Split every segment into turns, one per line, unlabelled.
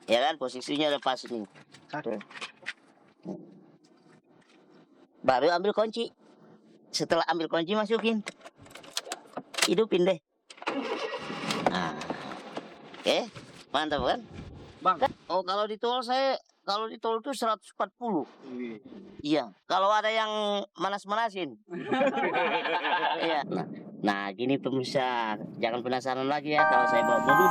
Ya kan, posisinya udah pas nih. Tuh. Baru ambil kunci. Setelah ambil kunci masukin. Hidupin deh. Nah. Oke, mantap kan?
Bang.
Oh, kalau di tol itu 140. Iya, kalau ada yang manas-manasin. Iya. Nah, gini pemirsa, jangan penasaran lagi ya kalau saya bawa mobil.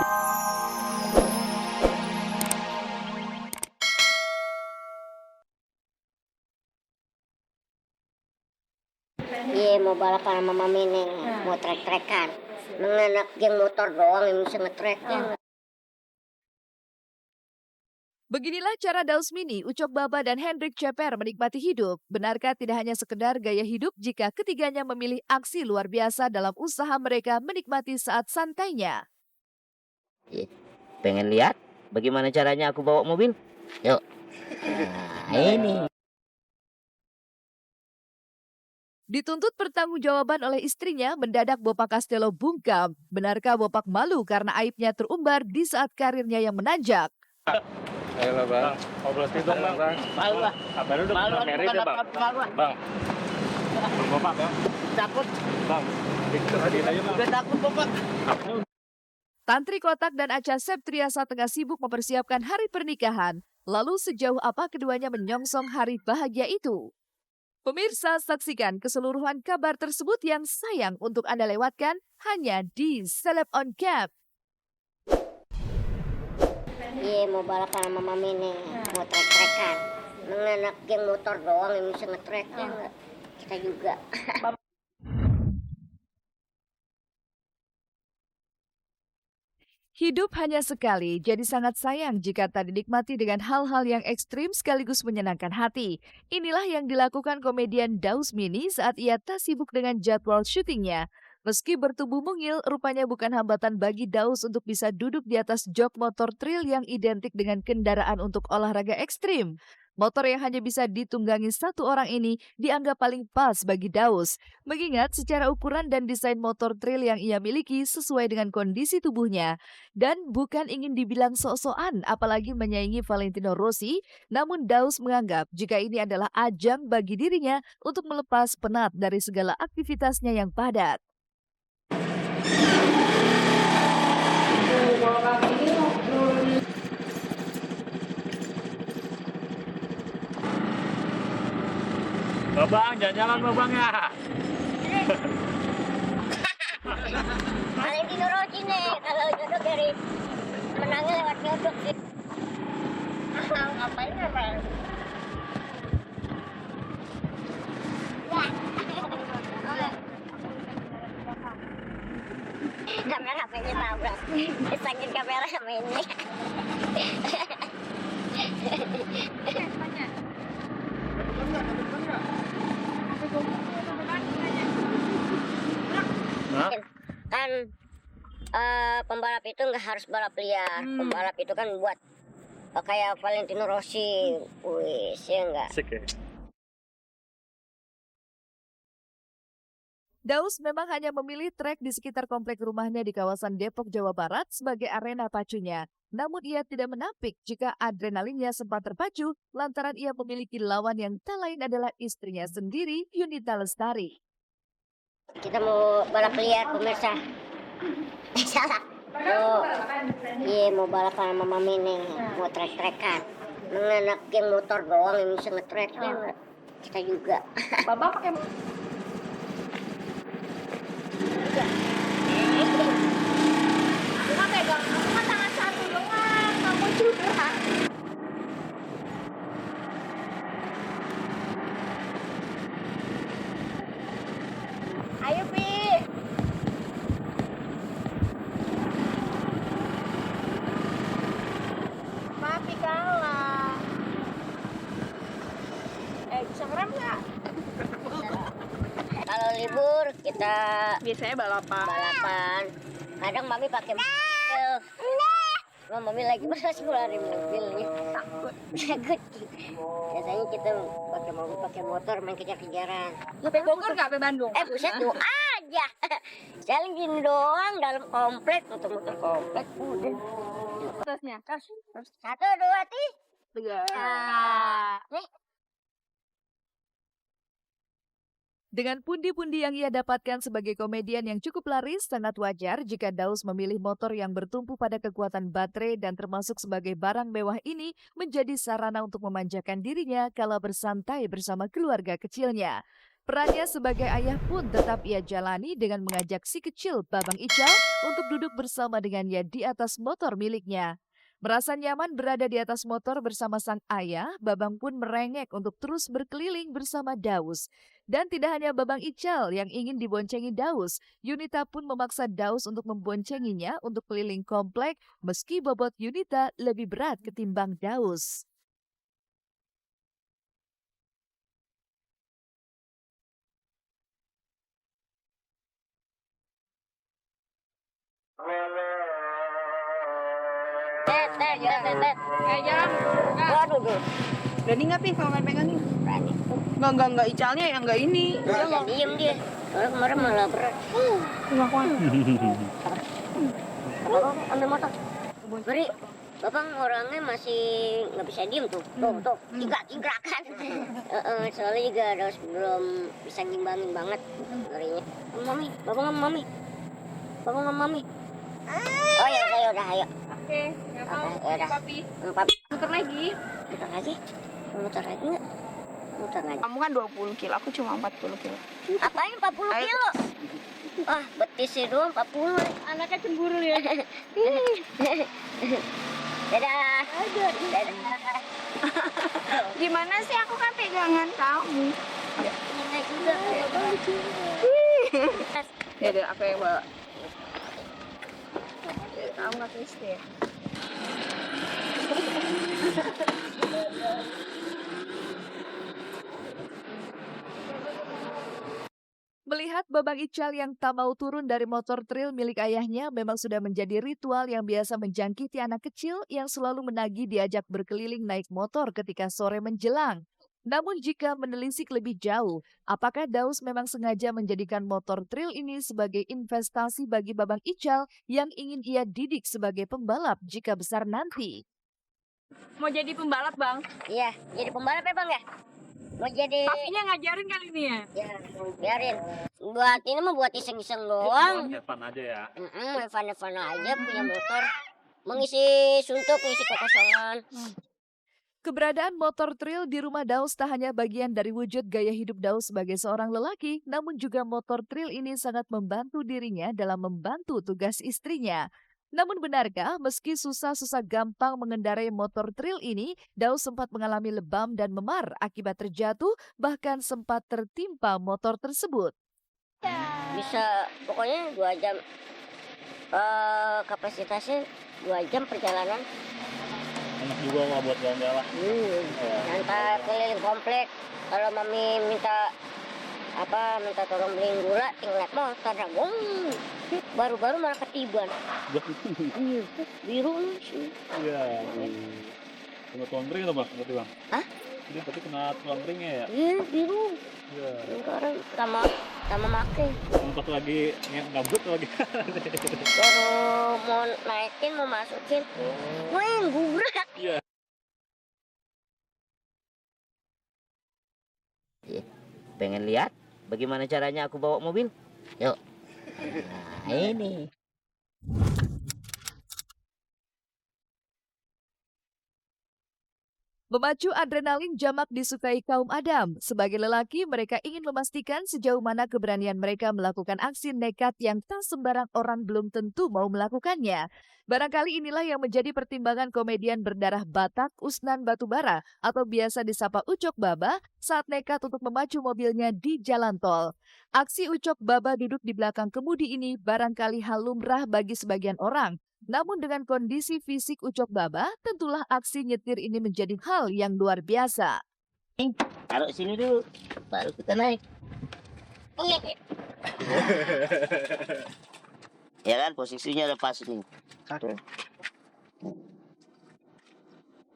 Iya, mau balapan sama Mami nih, mau trek-trekan. Mengenak geng motor doang yang bisa ngetrek.
Beginilah cara Daus Mini, Ucok Baba, dan Hendrik Ceper menikmati hidup. Benarkah tidak hanya sekedar gaya hidup jika ketiganya memilih aksi luar biasa dalam usaha mereka menikmati saat santainya?
Pengen lihat bagaimana caranya aku bawa mobil? Yuk. Nah, ini.
Dituntut pertanggungjawaban oleh istrinya, mendadak Bopak Castello bungkam. Benarkah Bopak malu karena aibnya terumbar di saat karirnya yang menanjak?
Ayolah bang, ngobrol dong bang.
Malu lah.
Kabar udah
Malu
pernah married ya bang?
malu lah.
Bang, Bapak bang.
Takut.
Bang,
Udah takut Bapak.
Tantri Kotak dan Acha Septriasa tengah sibuk mempersiapkan hari pernikahan. Lalu sejauh apa keduanya menyongsong hari bahagia itu? Pemirsa, saksikan keseluruhan kabar tersebut yang sayang untuk Anda lewatkan hanya di Celeb on Cap.
Iya, mau balapan sama Mami nih, mau trek-trekan. Mengenak geng motor doang yang bisa ngetrek. Kita juga.
Hidup hanya sekali, jadi sangat sayang jika tak dinikmati dengan hal-hal yang ekstrim sekaligus menyenangkan hati. Inilah yang dilakukan komedian Daus Mini saat ia tak sibuk dengan jadwal syutingnya. Meski bertubuh mungil, rupanya bukan hambatan bagi Daus untuk bisa duduk di atas jok motor trail yang identik dengan kendaraan untuk olahraga ekstrim. Motor yang hanya bisa ditunggangi satu orang ini dianggap paling pas bagi Daus. Mengingat secara ukuran dan desain motor trail yang ia miliki sesuai dengan kondisi tubuhnya. Dan bukan ingin dibilang sok-sokan apalagi menyaingi Valentino Rossi, namun Daus menganggap jika ini adalah ajang bagi dirinya untuk melepas penat dari segala aktivitasnya yang padat.
Bang, jalan-jalan bang ya.
Valentino Rossi nih, kalau jodoh dari menangnya lewat nyodok sih. Ngapain apa? Kamera HP-nya tabrak. Disangkin kamera sama ini. Kan pembalap itu nggak harus balap liar. Pembalap itu kan buat kayak Valentino Rossi. Wih, sih enggak.
Daus memang hanya memilih trek di sekitar komplek rumahnya di kawasan Depok, Jawa Barat sebagai arena pacunya. Namun ia tidak menampik jika adrenalinnya sempat terpacu lantaran ia memiliki lawan yang tak lain adalah istrinya sendiri, Yunita Lestari.
Kita mau balap liar, pemirsa. Salah. Iya, mau balapan sama Mami nih, mau trek-trekan. Mengenak geng motor doang yang bisa ngetrek. Kita juga.
Bapak pakai Aku pegang, aku kan tangan satu doang, kamu juga. Ayo, Pi. Papi kalah. Bisa ngerem nggak?
Kalau libur kita
Biasanya balapan.
Kadang Mami pakai mobil. Mami lagi malas ngeluarin mobilnya. Takut. Biasanya kita pakai motor main kejar-kejaran.
Sampai Bogor nggak sampai Bandung?
Buset tuh aja. aja. Jalan gini doang dalam komplek, muter-muter komplek udah.
Terusnya.
Terus 1, 2, 3. Nih.
Dengan pundi-pundi yang ia dapatkan sebagai komedian yang cukup laris, sangat wajar jika Daus memilih motor yang bertumpu pada kekuatan baterai dan termasuk sebagai barang mewah ini menjadi sarana untuk memanjakan dirinya kala bersantai bersama keluarga kecilnya. Perannya sebagai ayah pun tetap ia jalani dengan mengajak si kecil Babang Ical untuk duduk bersama dengannya di atas motor miliknya. Merasa nyaman berada di atas motor bersama sang ayah, Babang pun merengek untuk terus berkeliling bersama Daus. Dan tidak hanya Babang Ical yang ingin diboncengi Daus, Yunita pun memaksa Daus untuk memboncenginya untuk keliling komplek meski bobot Yunita lebih berat ketimbang Daus.
Tet.
Jangan.
Waduh, duh.
Berani nggak, Pi, kalau main pegangin?
Berani.
Enggak, Icalnya yang enggak ini.
Jangan diem dia. Soalnya kemarin malah berat.
Ngakuan.
Abang ambil motor. Beri. Babang orangnya masih nggak bisa diem tuh. Tuh. Gigrak-gigrakan. Soalnya juga harus belum bisa ngimbangin banget. Berinya. Mami. Babang sama Mami. Oh ya udah, ayo.
Oke, nggak mau.
Ya udah.
Papi.
Papi.
Muter lagi.
Muter lagi nggak? Muter lagi.
Kamu kan 20 kilo, aku cuma 40 kilo.
Apain 40
Ayo.
kilo? Wah, betisnya doang 40.
Anaknya cemburu ya.
Dadah.
Gimana sih, aku kan pegangan kamu.
Ini juga.
Ya udah, aku yang bawa. Kamu nggak Kristi ya?
Melihat Babang Ical yang tak mau turun dari motor trail milik ayahnya memang sudah menjadi ritual yang biasa menjangkiti anak kecil yang selalu menagih diajak berkeliling naik motor ketika sore menjelang. Namun jika menelisik lebih jauh, apakah Daus memang sengaja menjadikan motor trail ini sebagai investasi bagi Babang Ical yang ingin ia didik sebagai pembalap jika besar nanti?
Mau jadi pembalap, Bang?
Iya, jadi pembalap ya Bang ya? Mau jadi...
Papinya ngajarin kali ini ya?
Ya, biarin. Buat ini mah buat iseng-iseng doang.
Evan aja ya.
Evan aja punya motor. Mengisi suntuk, ngisi kekosongan.
Keberadaan motor trail di rumah Daus tak hanya bagian dari wujud gaya hidup Daus sebagai seorang lelaki, namun juga motor trail ini sangat membantu dirinya dalam membantu tugas istrinya. Namun benarkah meski susah-susah gampang mengendarai motor trail ini, Daus sempat mengalami lebam dan memar akibat terjatuh, bahkan sempat tertimpa motor tersebut.
Bisa, pokoknya 2 jam. Kapasitasnya 2 jam perjalanan.
Enak juga nggak buat jalan-jalan.
Nanti keliling komplek. Kalau Mami minta tolong beliin gula, tinggal lihat motor. Baru-baru malah ketiban. Biru sih.
Iya. Kena tulang ring atau berarti Bang?
Hah?
Dia berarti kena tulang ringnya ya?
Iya, biru.
Iya.
Sekarang sama make.
Pas lagi ngabut lagi.
Baru mau naikin, mau masukin. Wih, gubrak.
Iya.
Pengen lihat bagaimana caranya aku bawa mobil? Yuk. Nah, ini.
Memacu adrenalin jamak disukai kaum Adam. Sebagai lelaki, mereka ingin memastikan sejauh mana keberanian mereka melakukan aksi nekat yang tak sembarang orang belum tentu mau melakukannya. Barangkali inilah yang menjadi pertimbangan komedian berdarah Batak Usnan Batubara atau biasa disapa Ucok Baba saat nekat untuk memacu mobilnya di jalan tol. Aksi Ucok Baba duduk di belakang kemudi ini barangkali hal lumrah bagi sebagian orang. Namun dengan kondisi fisik Ucok Baba, tentulah aksi nyetir ini menjadi hal yang luar biasa.
Taruh sini dulu, baru kita naik. Ya kan, posisinya udah pas nih. Tuh.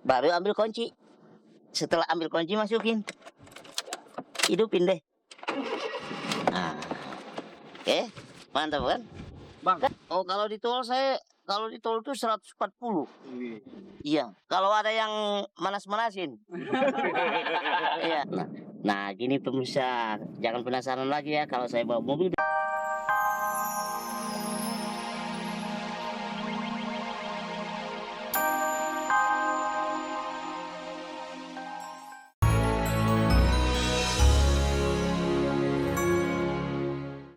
Baru ambil kunci. Setelah ambil kunci, masukin. Hidupin deh. Nah. Mantap kan?
Bang.
Oh, kalau di tol itu 140. Iya, kalau ada yang manas-manasin. Iya. Nah, gini pemirsa, jangan penasaran lagi ya kalau saya bawa mobil.